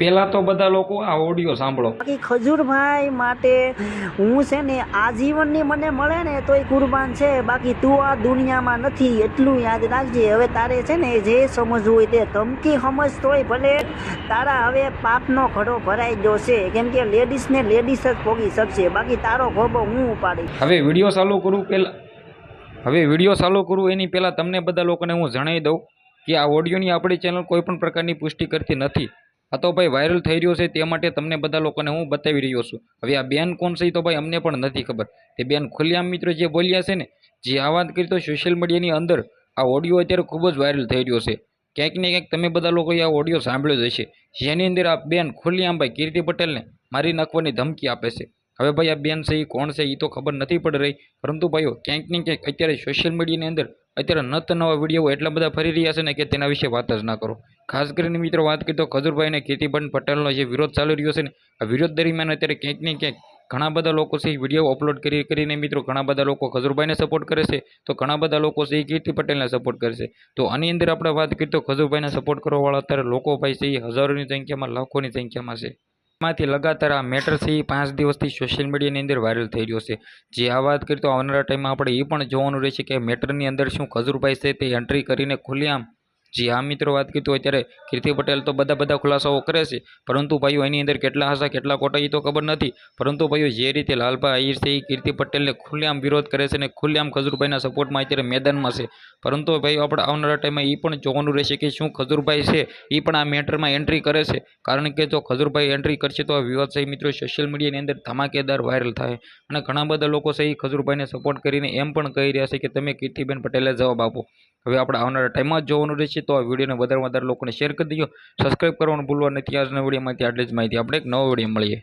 પહેલાં તો બધા લોકો આ ઓડિયો સાંભળો। બાકી ખજૂરભાઈ માટે હું છે ને આજીવનની મને મળે ને તોય કુરબાન છે, બાકી તું આ દુનિયામાં નથી એટલું યાદ રાખજે। હવે તારે છે ને જે સમજવું હોય તે ધમકી સમજ તોય ભલે તારા હવે પાપનો ઘડો ભરાઈ ગયો છે, કેમ કે લેડીઝને લેડીઝ જ ભોગી શકશે, બાકી તારો ખોબો હું ઉપાડીશ। હવે વિડીયો ચાલુ કરું એની પહેલાં તમને બધા લોકોને હું જણાવી દઉં કે આ ઓડિયોની આપણી ચેનલ કોઈ પણ પ્રકારની પુષ્ટિ કરતી નથી। આ તો ભાઈ વાયરલ થઈ રહ્યો છે તે માટે તમને બધા લોકોને હું બતાવી રહ્યો છું। હવે આ બેન કોણ છે તો ભાઈ અમને પણ નથી ખબર। તે બેન ખુલ્લેઆમ મિત્રો જે બોલ્યા છે ને, જે આ વાત કરી તો સોશિયલ મીડિયાની અંદર આ ઓડિયો અત્યારે ખૂબ જ વાયરલ થઈ રહ્યો છે। ક્યાંક ને ક્યાંક તમે બધા લોકોએ આ ઓડિયો સાંભળ્યો જ હશે, જેની અંદર આ બેન ખુલ્લેઆમ ભાઈ કીર્તિ પટેલને મારી નાખવાની ધમકી આપે છે। હવે ભાઈ આ બેન છે એ કોણ છે એ તો ખબર નથી પડી રહી, પરંતુ ભાઈઓ ક્યાંક ને ક્યાંક અત્યારે સોશિયલ મીડિયાની અંદર અત્યારે નત નવા વિડીયો એટલા બધા ફરી રહ્યા છે ને કે તેના વિશે વાત જ ના કરો। ખાસ કરીને મિત્રો વાત કરીએ તો ખજૂરભાઈ અને કીર્તિબેન પટેલનો જે વિરોધ ચાલી રહ્યો છે ને, આ વિરોધ દરમિયાન અત્યારે ક્યાંક ને ક્યાંક ઘણા બધા લોકો છે એ વિડીયો અપલોડ કરીને મિત્રો ઘણા બધા લોકો ખજૂરભાઈને સપોર્ટ કરે છે, તો ઘણા બધા લોકો છે એ કીર્તિ પટેલને સપોર્ટ કરે છે। તો આની અંદર આપણે વાત કરીએ તો ખજૂરભાઈને સપોર્ટ કરવાવાળા અત્યારે લોકો ભાઈ છે એ હજારોની સંખ્યામાં લાખોની સંખ્યામાં છે। માંથી લગાતાર આ મેટર છે એ 5 દિવસથી સોશિયલ મીડિયાની અંદર વાયરલ થઈ રહ્યો છે। જે આ વાત કરીએ તો આવનારા ટાઈમમાં આપણે એ પણ જોવાનું રહેશે કે મેટરની અંદર શું ખજૂરભાઈ છે તે એન્ટ્રી કરીને ખુલ્લેઆમ જી આ મિત્રો વાત કરી તો અત્યારે કીર્તિ પટેલ તો બધા ખુલાસાઓ કરે છે, પરંતુ ભાઈઓ એની અંદર કેટલા હશે કેટલા ખોટા એ તો ખબર નથી। પરંતુ ભાઈઓ જે રીતે લાલભાઈ આહિર છે એ કીર્તિ પટેલને ખુલ્લેઆમ વિરોધ કરે છે અને ખુલ્લેઆમ ખજૂરભાઈના સપોર્ટમાં અત્યારે મેદાનમાં છે, પરંતુ ભાઈઓ આપણે આવનારા ટાઈમમાં એ પણ જોવાનું રહેશે કે શું ખજૂરભાઈ છે એ પણ આ મેટરમાં એન્ટ્રી કરે છે। કારણ કે જો ખજૂરભાઈ એન્ટ્રી કરશે તો આ વિવાદ છે મિત્રો સોશિયલ મીડિયાની અંદર ધમાકેદાર વાયરલ થાય અને ઘણા બધા લોકો છે એ ખજૂરભાઈને સપોર્ટ કરીને એમ પણ કહી રહ્યા છે કે તમે કીર્તિબેન પટેલે જવાબ આપો। હવે આપણે આવનારા ટાઈમમાં જ જોવાનું રહેશે, તો આ વિડીયોને વધારે લોકોને શેર કરી દો, સબસ્ક્રાઈબ કરવાનું ભૂલવા નથી। આજના વિડીયોમાંથી આટલી જ માહિતી, આપણે એક નવો વિડીયો મળીએ।